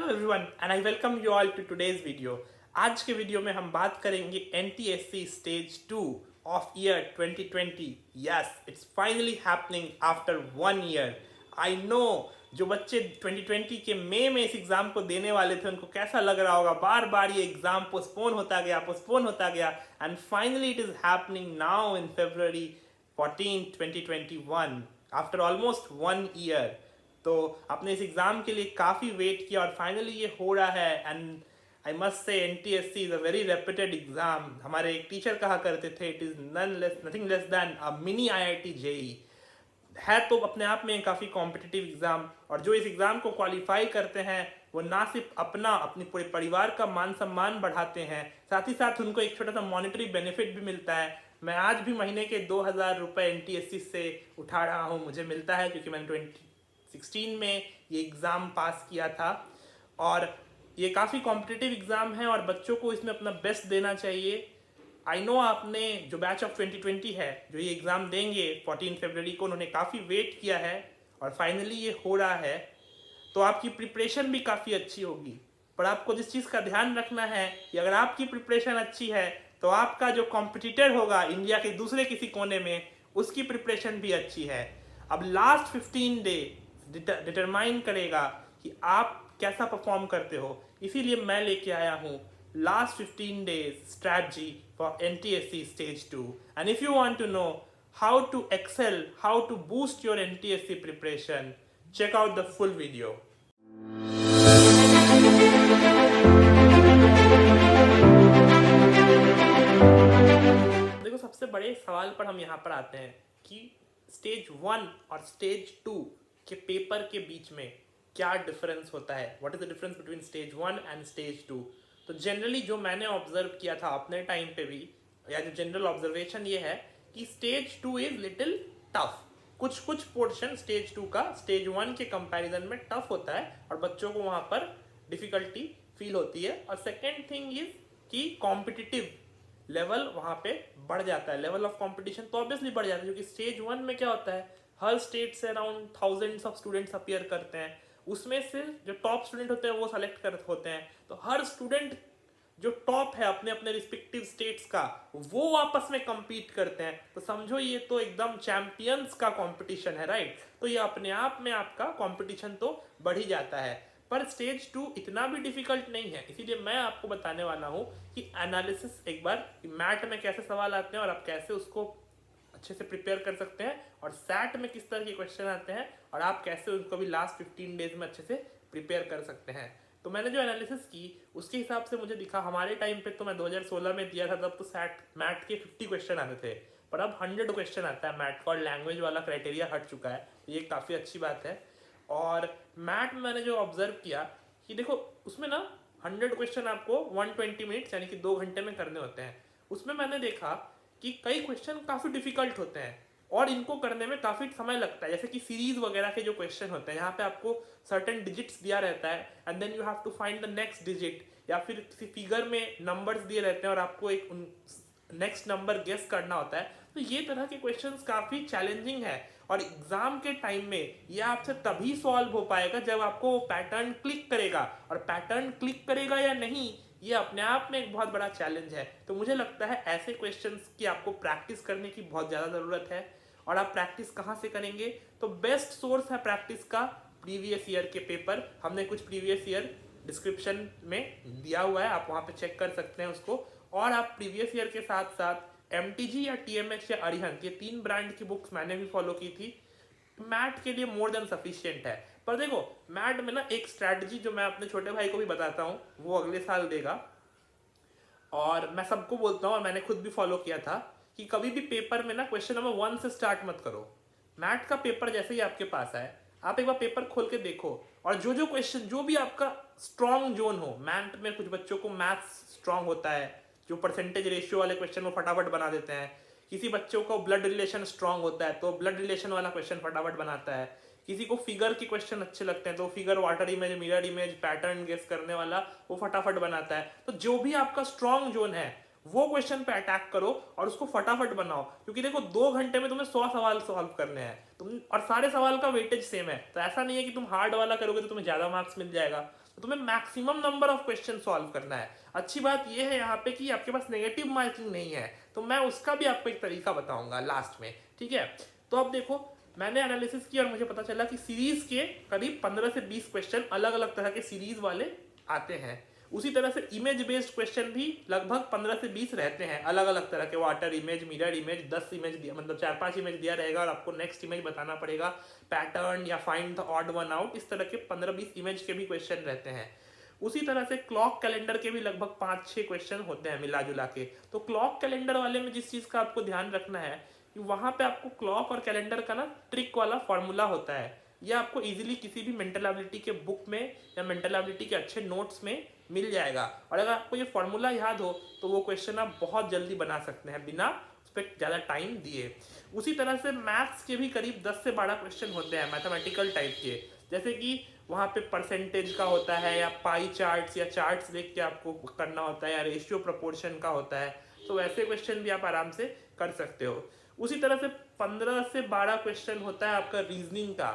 everyone and I welcome you all to today's video। आज के video में हम बात करेंगे NTSC stage 2 of year 2020। Yes, it's finally happening after 1 year. I know जो बच्चे 2020 के मई में इस एग्जाम को देने वाले थे उनको कैसा लग रहा होगा। बार बार ये एग्जाम पोस्टपोन होता गया and finally it is happening now in February 14, 2021 after almost 1 year. तो आपने इस एग्ज़ाम के लिए काफ़ी वेट किया और फाइनली ये हो रहा है। And I must say NTSC is a very reputed exam. हमारे एक टीचर कहा करते थे it is nothing less than a mini IIT JEE। है तो अपने आप में काफ़ी कॉम्पिटिटिव एग्ज़ाम, और जो इस एग्ज़ाम को क्वालिफाई करते हैं वो ना सिर्फ अपने पूरे परिवार का मान सम्मान बढ़ाते हैं, साथ ही साथ उनको एक छोटा सा मॉनिटरी बेनिफिट भी मिलता है। मैं आज भी महीने के 2000 रुपये NTSC से उठा रहा हूँ, मुझे मिलता है क्योंकि मैंने 2016 में ये एग्ज़ाम पास किया था। और ये काफ़ी कॉम्पिटिटिव एग्ज़ाम है और बच्चों को इसमें अपना बेस्ट देना चाहिए। आई नो आपने जो बैच ऑफ 2020 है जो ये एग्ज़ाम देंगे 14 फरवरी को, उन्होंने काफ़ी वेट किया है और फाइनली ये हो रहा है, तो आपकी प्रिपरेशन भी काफ़ी अच्छी होगी। पर आपको जिस चीज़ का ध्यान रखना है कि अगर आपकी प्रिपरेशन अच्छी है तो आपका जो कॉम्पिटिटर होगा इंडिया के दूसरे किसी कोने में उसकी प्रिपरेशन भी अच्छी है। अब लास्ट 15 डे डिटरमाइन करेगा कि आप कैसा परफॉर्म करते हो, इसीलिए मैं लेके आया हूँ last 15 days strategy for NTSC stage 2। and if you want to know how to excel, how to boost your NTSC preparation, check out the full video। देखो, सबसे बड़े सवाल पर हम यहाँ पर आते हैं कि स्टेज 1 और स्टेज 2 के पेपर के बीच में क्या डिफरेंस होता है। What is the difference between stage 1 and stage 2। तो जनरली जो मैंने ऑब्जर्व किया था अपने टाइम पे भी, या जो जनरल ऑब्जर्वेशन ये है कि स्टेज 2 इज लिटिल टफ। कुछ पोर्शन स्टेज 2 का स्टेज 1 के कंपैरिजन में टफ होता है और बच्चों को वहाँ पर डिफिकल्टी फील होती है। और सेकेंड थिंग इज कि कॉम्पिटिटिव लेवल वहाँ पे बढ़ जाता है, लेवल ऑफ कॉम्पिटिशन तो ऑब्वियसली बढ़ जाता है, क्योंकि स्टेज 1 में क्या होता है, हर स्टेट से around thousands of students appear करते हैं, उसमें से जो टॉप स्टूडेंट होते हैं वो सेलेक्ट कर होते हैं। तो हर स्टूडेंट जो टॉप है अपने अपने रिस्पेक्टिव स्टेट्स का वो आपस में compete करते हैं। तो समझो ये तो एकदम चैंपियंस का कंपटीशन है, राइट। तो ये अपने आप में आपका कंपटीशन तो बढ़ ही जाता है। पर स्टेज 2 इतना भी डिफिकल्ट नहीं है, इसीलिए मैं आपको बताने वाला हूँ कि एनालिसिस एक बार मैथ में कैसे सवाल आते हैं और आप कैसे उसको अच्छे से प्रिपेयर कर सकते हैं, और सैट में किस तरह के क्वेश्चन आते हैं और आप कैसे उनको भी लास्ट 15 डेज में अच्छे से प्रिपेयर कर सकते हैं। तो मैंने जो एनालिसिस की उसके हिसाब से मुझे दिखा, हमारे टाइम पे तो मैं 2016 में दिया था, तब तो सैट मैथ के 50 क्वेश्चन आते थे, पर अब 100 क्वेश्चन आता है मैथ का, और लैंग्वेज वाला क्राइटेरिया हट चुका है, तो ये काफ़ी अच्छी बात है। और मैथ में मैंने जो ऑब्जर्व किया कि देखो उसमें ना 100 क्वेश्चन आपको 120 मिनट्स यानी कि 2 घंटे में करने होते हैं। उसमें मैंने देखा कि कई क्वेश्चन काफ़ी डिफिकल्ट होते हैं और इनको करने में काफ़ी समय लगता है, जैसे कि सीरीज वगैरह के जो क्वेश्चन होते हैं, यहाँ पे आपको सर्टेन डिजिट्स दिया रहता है and then you have to find the next digit, या फिर किसी फिगर में नंबर्स दिए रहते हैं और आपको एक नेक्स्ट नंबर गेस करना होता है। तो ये तरह के क्वेश्चंस काफ़ी चैलेंजिंग है और एग्जाम के टाइम में ये आपसे तभी सॉल्व हो पाएगा जब आपको वो पैटर्न क्लिक करेगा, और पैटर्न क्लिक करेगा या नहीं ये अपने आप में एक बहुत बड़ा चैलेंज है। तो मुझे लगता है ऐसे क्वेश्चंस की आपको प्रैक्टिस करने की बहुत ज़्यादा ज़रूरत है। और आप प्रैक्टिस कहाँ से करेंगे, तो बेस्ट सोर्स है प्रैक्टिस का प्रीवियस ईयर के पेपर। हमने कुछ प्रीवियस ईयर डिस्क्रिप्शन में दिया हुआ है, आप वहाँ पे चेक कर सकते हैं उसको। और आप प्रीवियस ईयर के साथ साथ MTG या TMH या अरिहंत, ये 3 ब्रांड की बुक्स मैंने भी फॉलो की थी, मैथ के लिए मोर देन सफिशिएंट है। पर देखो मैथ में ना एक स्ट्रैटेजी जो मैं अपने छोटे भाई को भी बताता हूँ वो अगले साल देगा, और मैं सबको बोलता हूँ और मैंने खुद भी फॉलो किया था कि कभी भी पेपर में ना क्वेश्चन नंबर 1 से स्टार्ट मत करो। मैथ का पेपर जैसे ही आपके पास आए आप एक बार पेपर खोल के देखो, और जो क्वेश्चन जो भी आपका स्ट्रॉन्ग जोन हो, मैथ में कुछ बच्चों को मैथ्स स्ट्रॉन्ग होता है, जो परसेंटेज रेशियो वाले क्वेश्चन वो फटाफट बना देते हैं। किसी बच्चों को ब्लड रिलेशन स्ट्रॉन्ग होता है तो ब्लड रिलेशन वाला क्वेश्चन फटाफट बनाता है। किसी को फिगर के क्वेश्चन अच्छे लगते हैं तो figure, water image, mirror image, pattern guess करने वाला वो फटाफट बनाता है। तो जो भी आपका स्ट्रॉन्ग जोन है वो क्वेश्चन पे अटैक करो और उसको फटाफट बनाओ, क्योंकि देखो 2 घंटे में तुम्हें 100 सवाल सॉल्व करने हैं तुम, और सारे सवाल का वेटेज सेम है। तो ऐसा नहीं है कि तुम हार्ड वाला करोगे तो तुम्हें ज्यादा मार्क्स मिल जाएगा। तो तुम्हें maximum number of question solve करना है। अच्छी बात यह है यहाँ पे कि आपके पास नेगेटिव मार्किंग नहीं है, तो मैं उसका भी आपको एक तरीका बताऊंगा लास्ट में, ठीक है। तो अब देखो, मैंने एनालिसिस किया और मुझे पता चला कि सीरीज के करीब 15 से 20 क्वेश्चन अलग अलग तरह के सीरीज वाले आते हैं। उसी तरह से इमेज बेस्ड क्वेश्चन भी लगभग 15 से 20 रहते हैं, अलग अलग तरह के, water image, mirror image, 10 image दिया, मतलब 4-5 इमेज दिया रहेगा और आपको नेक्स्ट इमेज बताना पड़ेगा, पैटर्न या find the odd one out, इस तरह के 15-20 इमेज के भी क्वेश्चन रहते हैं। उसी तरह से क्लॉक कैलेंडर के भी लगभग 5-6 क्वेश्चन होते हैं मिला जुला के। तो क्लॉक कैलेंडर वाले में जिस चीज़ का आपको ध्यान रखना है कि वहाँ पे आपको क्लॉक और कैलेंडर का ना ट्रिक वाला फॉर्मूला होता है, यह आपको इजीली किसी भी मेंटल एबिलिटी के बुक में या मेंटल एबिलिटी के अच्छे नोट्स में मिल जाएगा। और अगर आपको ये फॉर्मूला याद हो तो वो क्वेश्चन आप बहुत जल्दी बना सकते हैं बिना उस पर ज़्यादा टाइम दिए। उसी तरह से मैथ्स के भी करीब 10 से 12 क्वेश्चन होते हैं मैथमेटिकल टाइप के, जैसे कि वहाँ पे परसेंटेज का होता है या पाई चार्ट्स या चार्ट्स देख के आपको करना होता है या रेशियो प्रोपोर्शन का होता है, तो वैसे क्वेश्चन भी आप आराम से कर सकते हो। उसी तरह से 15 से 12 क्वेश्चन होता है आपका रीजनिंग का,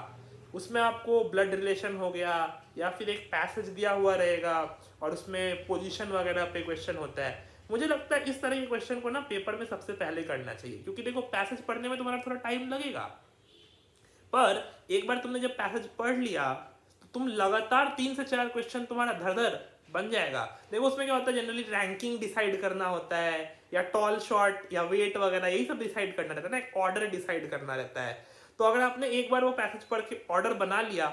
उसमें आपको ब्लड रिलेशन हो गया या फिर एक पैसेज दिया हुआ रहेगा और उसमें पोजीशन वगैरह पे क्वेश्चन होता है। मुझे लगता है इस तरह के क्वेश्चन को ना पेपर में सबसे पहले करना चाहिए, क्योंकि देखो पैसेज पढ़ने में तुम्हारा थोड़ा टाइम लगेगा, पर एक बार तुमने जब पैसेज पढ़ लिया तो तुम लगातार 3 से 4 क्वेश्चन तुम्हारा धर धर बन जाएगा। देखो उसमें क्या होता है, जनरली रैंकिंग डिसाइड करना होता है या टॉल शॉर्ट या वेट वगैरह यही सब डिसाइड करना रहता है ना, एक ऑर्डर डिसाइड करना रहता है। तो अगर आपने एक बार वो पैसेज पढ़ के ऑर्डर बना लिया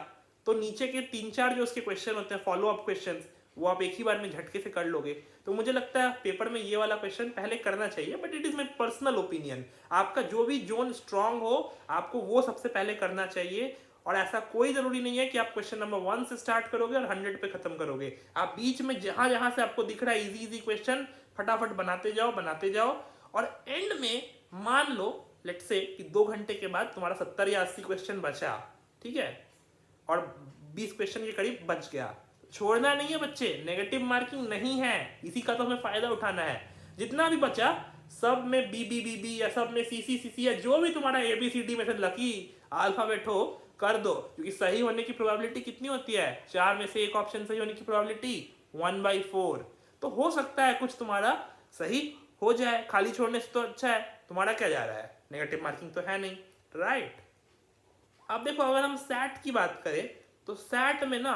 तो नीचे के 3-4 जो उसके क्वेश्चन होते हैं, फॉलो अप क्वेश्चन, वो आप एक ही बार में झटके से कर लोगे। तो मुझे लगता है पेपर में ये वाला क्वेश्चन पहले करना चाहिए, but it is my personal opinion. आपका जो भी जोन स्ट्रांग हो आपको वो सबसे पहले करना चाहिए, और ऐसा कोई जरूरी नहीं है कि आप क्वेश्चन नंबर 1 से स्टार्ट करोगे और 100 पे खत्म करोगे। आप बीच में जहां जहां से आपको दिख रहा है इजी इजी क्वेश्चन फटाफट बनाते जाओ और एंड में मान लो लेट्स से कि 2 घंटे के बाद तुम्हारा 70 या 80 क्वेश्चन बचा, ठीक है, और 20 क्वेश्चन के करीब बच गया। छोड़ना नहीं है बच्चे, नेगेटिव मार्किंग नहीं है, इसी का तो हमें फायदा उठाना है। जितना भी बचा सब में बी या सब में सी या जो भी तुम्हारा ABCD में से लकी अल्फाबेट हो कर दो, क्योंकि सही होने की प्रोबेबिलिटी कितनी होती है, 4 में से एक ऑप्शन सही होने की प्रोबेबिलिटी 1/4। तो हो सकता है कुछ तुम्हारा सही हो जाए, खाली छोड़ने से तो अच्छा है। तुम्हारा क्या जा रहा है, नेगेटिव मार्किंग तो है नहीं, राइट। अब देखो अगर हम सैट की बात करें तो सैट में ना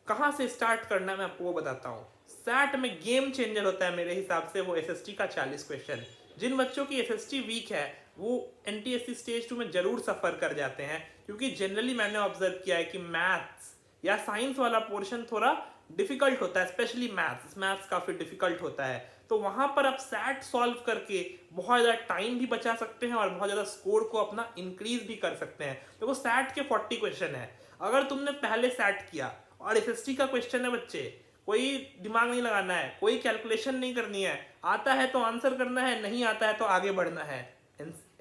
कहाँ से स्टार्ट करना है मैं आपको वो बताता हूँ। सैट में गेम चेंजर होता है मेरे हिसाब से वो SST का 40 क्वेश्चन। जिन बच्चों की SST वीक है वो NTSC स्टेज 2 में जरूर सफर कर जाते हैं, क्योंकि जनरली मैंने ऑब्जर्व किया है कि मैथ्स या साइंस वाला पोर्शन थोड़ा डिफिकल्ट होता है, स्पेशली मैथ्स काफी डिफिकल्ट होता है। तो वहां पर आप सैट सॉल्व करके बहुत ज्यादा टाइम भी बचा सकते हैं और बहुत ज्यादा स्कोर को अपना इंक्रीज भी कर सकते हैं। देखो सैट के 40 क्वेश्चन है, अगर तुमने पहले सैट किया और SST का क्वेश्चन है बच्चे, कोई दिमाग नहीं लगाना है, कोई कैलकुलेशन नहीं करनी है, आता है तो आंसर करना है, नहीं आता है तो आगे बढ़ना है।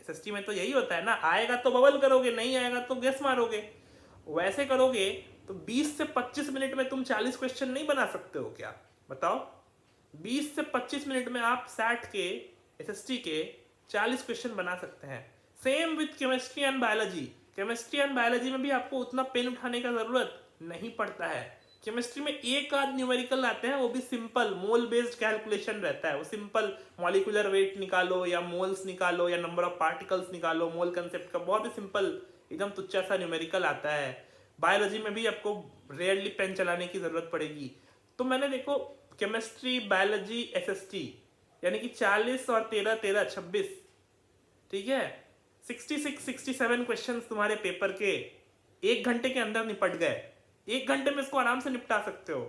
SST में तो यही होता है ना, आएगा तो बबल करोगे, नहीं आएगा तो गेस मारोगे। वैसे करोगे तो 20 से 25 मिनट में तुम 40 क्वेश्चन नहीं बना सकते हो क्या, बताओ। 20 से 25 मिनट में आप सैट के SST के 40 क्वेश्चन बना सकते हैं। Same with chemistry and biology. Chemistry and biology में भी आपको उतना पेन उठाने का जरूरत नहीं पड़ता है। केमिस्ट्री में एक आध न्यूमेरिकल आते हैं, वो भी सिंपल मोल बेस्ड कैलकुलेशन रहता है। वो सिंपल मॉलिक्यूलर वेट निकालो या मोल्स निकालो या नंबर ऑफ पार्टिकल्स निकालो, मोल कंसेप्ट का बहुत ही सिंपल एकदम तुच्चा सा न्यूमेरिकल आता है। बायोलॉजी में भी आपको रेयरली पेन चलाने की जरूरत पड़ेगी। तो मैंने देखो केमिस्ट्री बायोलॉजी SST यानी कि 40 और 13 13 26, ठीक है, 66-67 क्वेश्चन तुम्हारे पेपर के 1 घंटे के अंदर निपट गए। 1 घंटे में इसको आराम से निपटा सकते हो।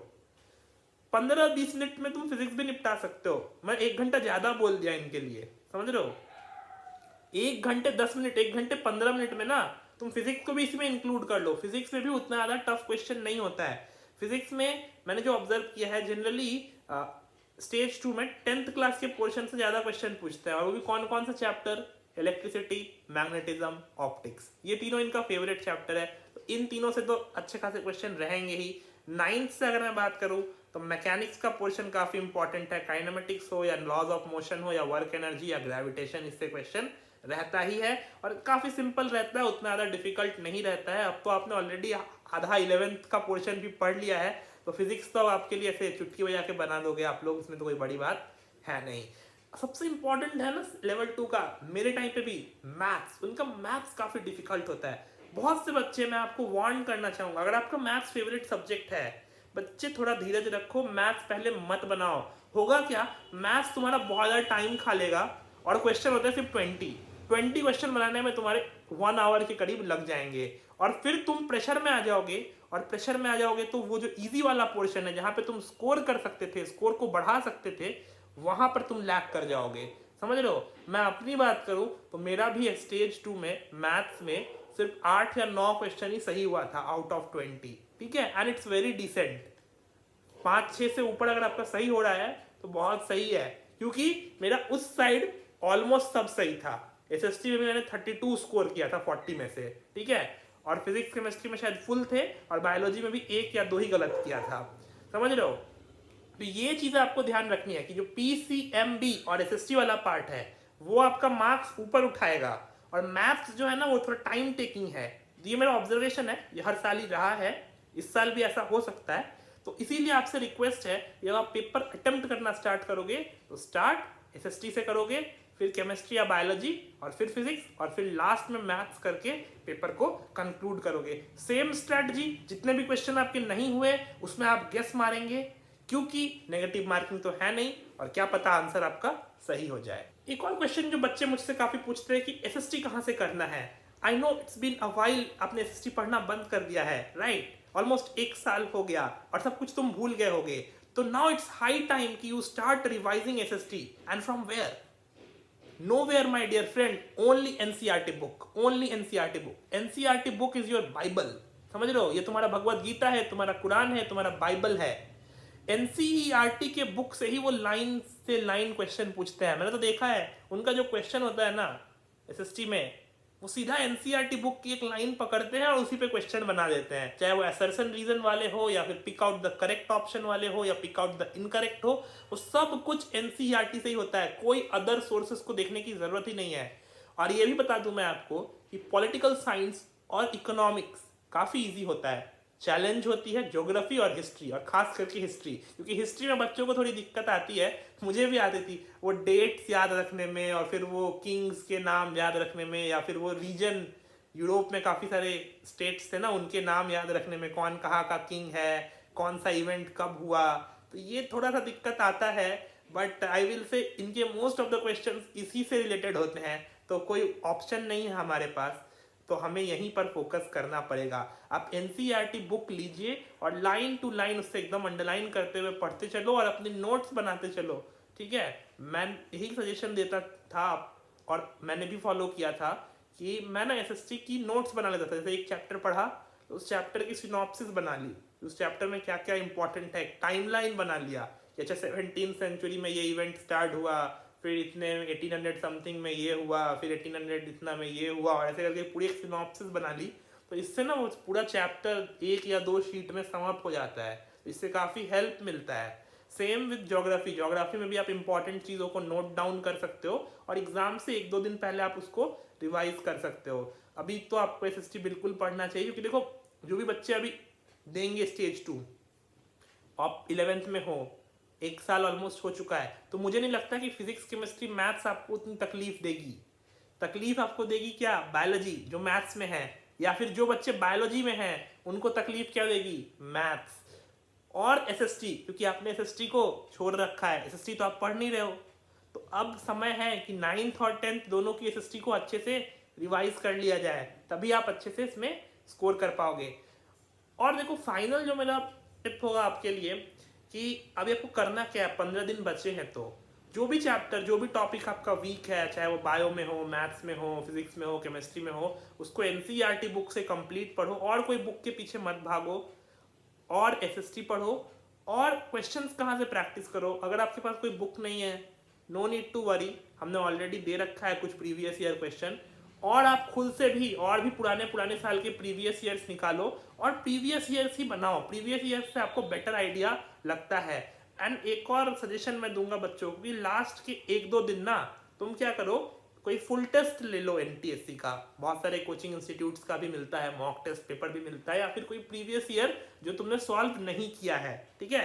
15-20 मिनट में तुम फिजिक्स भी निपटा सकते हो। मैं 1 घंटा ज्यादा बोल दिया इनके लिए, समझ रहे हो। 1 घंटे 10 मिनट, 1 घंटे 15 मिनट में ना तुम फिजिक्स को भी इसमें इंक्लूड कर लो। फिजिक्स में भी उतना ज्यादा टफ क्वेश्चन नहीं होता है। फिजिक्स में मैंने जो ऑब्जर्व किया है जनरली स्टेज 2 में 10th क्लास के पोर्शन से ज्यादा क्वेश्चन पूछते हैं, और वो भी कौन कौन सा चैप्टर, इलेक्ट्रिसिटी, मैग्नेटिज्म, ऑप्टिक्स, ये तीनों इनका फेवरेट चैप्टर है। तो इन तीनों से तो अच्छे खासे क्वेश्चन रहेंगे ही। 9th से अगर मैं बात करूं तो मैकेनिक्स का पोर्शन काफी इंपॉर्टेंट है, काइनेमेटिक्स हो या लॉज ऑफ मोशन हो या वर्क एनर्जी या ग्रेविटेशन, इससे क्वेश्चन रहता ही है और काफी सिंपल रहता है, उतना ज्यादा डिफिकल्ट नहीं रहता है। अब तो आपने ऑलरेडी आधा 11th का पोर्शन भी पढ़ लिया है, तो फिजिक्स तो आपके लिए ऐसे चुटकी बजा के बना दोगे आप लोग, इसमें तो कोई बड़ी बात है नहीं। सबसे इंपॉर्टेंट है ना लेवल 2 का, मेरे टाइम पे भी मैथ्स, उनका मैथ्स काफ़ी डिफिकल्ट होता है। बहुत से बच्चे, मैं आपको वार्न करना चाहूँगा, अगर आपका मैथ्स फेवरेट सब्जेक्ट है, बच्चे थोड़ा धीरज रखो, मैथ्स पहले मत बनाओ। होगा क्या, मैथ्स तुम्हारा बहुत ज़्यादा टाइम खा लेगा, और क्वेश्चन होता है सिर्फ 20 क्वेश्चन बनाने में तुम्हारे 1 आवर के करीब लग जाएंगे, और फिर तुम प्रेशर में आ जाओगे, और प्रेशर में आ जाओगे तो वो जो इजी वाला पोर्शन है जहाँ पे तुम स्कोर कर सकते थे, स्कोर को बढ़ा सकते थे, वहाँ पर तुम लैग कर जाओगे। समझ रहे हो, मैं अपनी बात करूँ तो मेरा भी स्टेज 2 में मैथ्स में सिर्फ 8 या 9 क्वेश्चन ही सही हुआ था आउट ऑफ 20, ठीक है, एंड इट्स वेरी डिसेंट। 5-6 से ऊपर अगर आपका सही हो रहा है तो बहुत सही है, क्योंकि मेरा उस साइड ऑलमोस्ट सब सही था। एसएसटी में भी मैंने 32 स्कोर किया था 40 में से, ठीक है, और फिजिक्स केमिस्ट्री में शायद फुल थे, और बायोलॉजी में भी 1 या 2 ही गलत किया था। समझ रहे हो, तो ये चीज़ आपको ध्यान रखनी है कि जो पीसीएमबी और एसएसटी वाला पार्ट है वो आपका मार्क्स ऊपर उठाएगा, और मैथ्स जो है ना वो थोड़ा टाइम टेकिंग है। ये मेरा ऑब्जर्वेशन है, ये हर साल ही रहा है, इस साल भी ऐसा हो सकता है। तो इसीलिए आपसे रिक्वेस्ट है, जब आप पेपर अटेम्प्ट करना स्टार्ट करोगे तो स्टार्ट एसएसटी से करोगे, फिर केमिस्ट्री या बायोलॉजी, और फिर फिजिक्स, और फिर लास्ट में मैथ्स करके पेपर को कंक्लूड करोगे। सेम स्ट्रैटेजी, जितने भी क्वेश्चन आपके नहीं हुए उसमें आप गेस मारेंगे, क्योंकि नेगेटिव मार्किंग तो है नहीं, और क्या पता आंसर आपका सही हो जाए। एक और क्वेश्चन जो बच्चे मुझसे काफी पूछते हैं कि एसएसटी कहाँ से करना है। I know it's been a while, आपने एसएसटी पढ़ना बंद कर दिया है, राइट, ऑलमोस्ट 1 साल हो गया और सब कुछ तुम भूल गए होगे। तो नाउ इट्स हाई टाइम कि you start revising SST, and from where? Nowhere, my dear friend, only NCERT book, only NCERT book. NCERT book is your Bible. समझ रहे हो, ये तुम्हारा भगवत गीता है, तुम्हारा कुरान है, तुम्हारा बाइबल है। NCERT के बुक से ही वो लाइन से लाइन क्वेश्चन पूछते हैं। मैंने तो देखा है, उनका जो क्वेश्चन होता है ना एसएसटी में, वो सीधा एनसीईआरटी बुक की एक लाइन पकड़ते हैं और उसी पे क्वेश्चन बना देते हैं, चाहे वो असर्शन रीजन वाले हो, या फिर pick out the correct option वाले हो, या पिक आउट द इनकरेक्ट हो, वो सब कुछ एनसीईआरटी से ही होता है, कोई अदर सोर्सेस को देखने की जरूरत ही नहीं है। और ये भी बता दूं मैं आपको कि पॉलिटिकल साइंस और इकोनॉमिक्स काफ़ी ईजी होता है, चैलेंज होती है ज्योग्राफी और हिस्ट्री, और खास करके हिस्ट्री, क्योंकि हिस्ट्री में बच्चों को थोड़ी दिक्कत आती है, मुझे भी आती थी, वो डेट्स याद रखने में, और फिर वो किंग्स के नाम याद रखने में, या फिर वो रीजन, यूरोप में काफ़ी सारे स्टेट्स थे ना, उनके नाम याद रखने में, कौन कहाँ का किंग है, कौन सा इवेंट कब हुआ, तो ये थोड़ा सा दिक्कत आता है। बट आई विल से इनके मोस्ट ऑफ द क्वेश्चन इसी से रिलेटेड होते हैं, तो कोई ऑप्शन नहीं है हमारे पास, तो हमें यहीं पर फोकस करना पड़ेगा। आप एनसीईआरटी बुक लीजिए और लाइन टू लाइन उससे एकदम अंडरलाइन करते हुए पढ़ते चलो और अपने नोट्स बनाते चलो, ठीक है। मैं यही सजेशन देता था, और मैंने भी फॉलो किया था कि मैं ना एसएसटी की नोट्स बना लेता था। जैसे एक चैप्टर पढ़ा तो उस चैप्टर की सिनॉप्सिस बना ली, उस चैप्टर में क्या क्या इंपॉर्टेंट है, टाइमलाइन बना लिया, जैसे 17वीं सेंचुरी में ये इवेंट स्टार्ट हुआ, फिर इतने 1800 समथिंग में ये हुआ, फिर 1800 इतना में ये हुआ, और ऐसे करके पूरी एक सिनॉप्सिस बना ली। तो इससे ना वो पूरा चैप्टर 1 या 2 शीट में समाप्त हो जाता है, तो इससे काफ़ी हेल्प मिलता है। सेम विद ज्योग्राफी, ज्योग्राफी में भी आप इंपॉर्टेंट चीज़ों को नोट डाउन कर सकते हो, और एग्जाम से 1-2 दिन पहले आप उसको रिवाइज कर सकते हो। अभी तो आपको एसएसटी बिल्कुल पढ़ना चाहिए, क्योंकि देखो जो भी बच्चे अभी देंगे स्टेज 2, आप 11th में हो, 1 साल ऑलमोस्ट हो चुका है, तो मुझे नहीं लगता कि फिजिक्स केमिस्ट्री मैथ्स आपको उतनी तकलीफ देगी। तकलीफ आपको देगी क्या, बायोलॉजी जो मैथ्स में है, या फिर जो बच्चे बायोलॉजी में हैं उनको तकलीफ क्या देगी, मैथ्स और एसएसटी, क्योंकि आपने एसएसटी को छोड़ रखा है, एसएसटी तो आप पढ़ नहीं रहे हो। तो अब समय है कि 9th और 10th दोनों की एसएसटी को अच्छे से रिवाइज कर लिया जाए, तभी आप अच्छे से इसमें स्कोर कर पाओगे। और देखो फाइनल जो मेरा टिप होगा आपके लिए कि अभी आपको करना क्या है, 15 दिन बचे हैं, तो जो भी चैप्टर, जो भी टॉपिक आपका वीक है, चाहे वो बायो में हो, मैथ्स में हो, फिजिक्स में हो, केमिस्ट्री में हो, उसको एनसीईआरटी बुक से कंप्लीट पढ़ो, और कोई बुक के पीछे मत भागो, और एसएसटी पढ़ो, और क्वेश्चंस कहाँ से प्रैक्टिस करो। अगर आपके पास कोई बुक नहीं है, नो नीड टू वरी, हमने ऑलरेडी दे रखा है कुछ प्रीवियस ईयर क्वेश्चन, और आप खुद से भी और भी पुराने साल के प्रीवियस ईयर्स निकालो और प्रीवियस ईयर्स ही बनाओ, प्रीवियस ईयर्स से आपको बेटर आइडिया लगता है। एंड एक और सजेशन मैं दूंगा बच्चों को कि लास्ट के 1-2 दिन ना तुम क्या करो, कोई फुल टेस्ट ले लो एनटीएससी का, बहुत सारे कोचिंग इंस्टीट्यूट्स का भी मिलता है, मॉक टेस्ट पेपर भी मिलता है, या फिर कोई प्रीवियस ईयर जो तुमने सॉल्व नहीं किया है, ठीक है,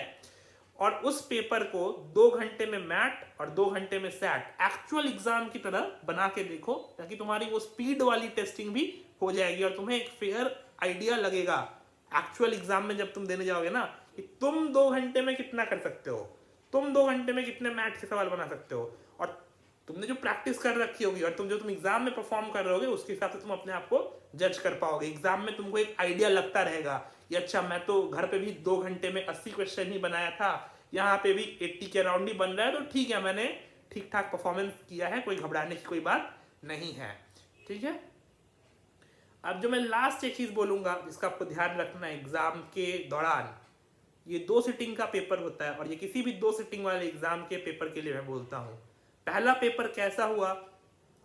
और उस पेपर को 2 घंटे में मैट और 2 घंटे में सैट एक्चुअल एग्जाम की तरह बना के देखो, ताकि तुम्हारी वो स्पीड वाली टेस्टिंग भी हो जाएगी और तुम्हें एक फेयर आइडिया लगेगा एक्चुअल एग्जाम में जब तुम देने जाओगे ना, कि तुम 2 घंटे में कितना कर सकते हो, तुम 2 घंटे में कितने मैथ के सवाल बना सकते हो, और तुमने जो प्रैक्टिस कर रखी होगी और तुम एग्जाम में परफॉर्म कर रहे होगे उसके हिसाब से तुम अपने आप को जज कर पाओगे। एग्जाम में तुमको एक आइडिया लगता रहेगा कि अच्छा मैं तो घर पे भी 2 घंटे में 80 क्वेश्चन ही बनाया था, यहाँ पे भी 80 के अराउंड ही बन रहा है, तो ठीक है, मैंने ठीक ठाक परफॉर्मेंस किया है, कोई घबराने की कोई बात नहीं है, ठीक है। अब जो मैं लास्ट एक चीज बोलूंगा जिसका आपको ध्यान रखना है एग्जाम के दौरान, ये 2 सिटिंग का पेपर होता है और ये किसी भी 2 सिटिंग वाले एग्जाम के पेपर के लिए मैं बोलता हूँ, पहला पेपर कैसा हुआ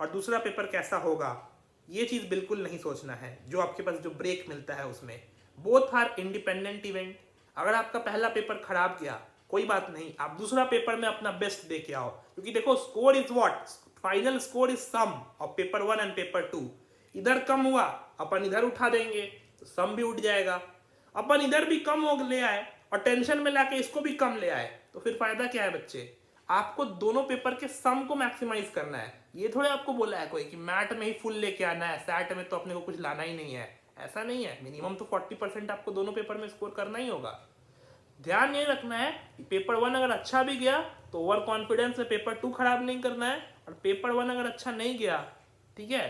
और दूसरा पेपर कैसा होगा, ये चीज बिल्कुल नहीं सोचना है। जो आपके पास जो ब्रेक मिलता है उसमें, बोथ आर इंडिपेंडेंट इवेंट। अगर आपका पहला पेपर खराब गया कोई बात नहीं, आप दूसरा पेपर में अपना बेस्ट दे के आओ, क्योंकि देखो score is what, final score is sum of paper 1 and paper 2। इधर कम हुआ अपन इधर उठा देंगे तो सम भी उठ जाएगा, अपन इधर भी कम हो ले आए और टेंशन में लाके इसको भी कम ले आए तो फिर फायदा क्या है बच्चे। आपको दोनों पेपर के सम को मैक्सिमाइज करना है, ये थोड़े आपको बोला है कोई कि मैट में ही फुल लेके आना है, सैट में तो अपने को कुछ लाना ही नहीं है, ऐसा नहीं है। मिनिमम तो 40% आपको दोनों पेपर में स्कोर करना ही होगा। ध्यान ये रखना है कि पेपर 1 अगर अच्छा भी गया तो ओवर कॉन्फिडेंस में पेपर 2 खराब नहीं करना है, और पेपर 1 अगर अच्छा नहीं गया, ठीक है,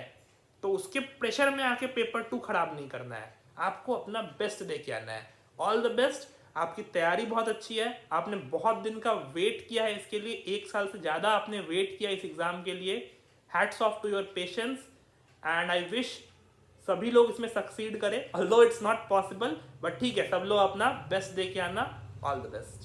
तो उसके प्रेशर में आके पेपर 2 खराब नहीं करना है, आपको अपना बेस्ट दे के आना है। All the best. आपकी तैयारी बहुत अच्छी है, आपने बहुत दिन का वेट किया है इसके लिए, 1 साल से ज़्यादा आपने वेट किया इस एग्ज़ाम के लिए। Hats off to your patience and I wish सभी लोग इसमें सक्सीड करें, although it's not possible, but ठीक है, सब लोग अपना बेस्ट दे के आना। All the best.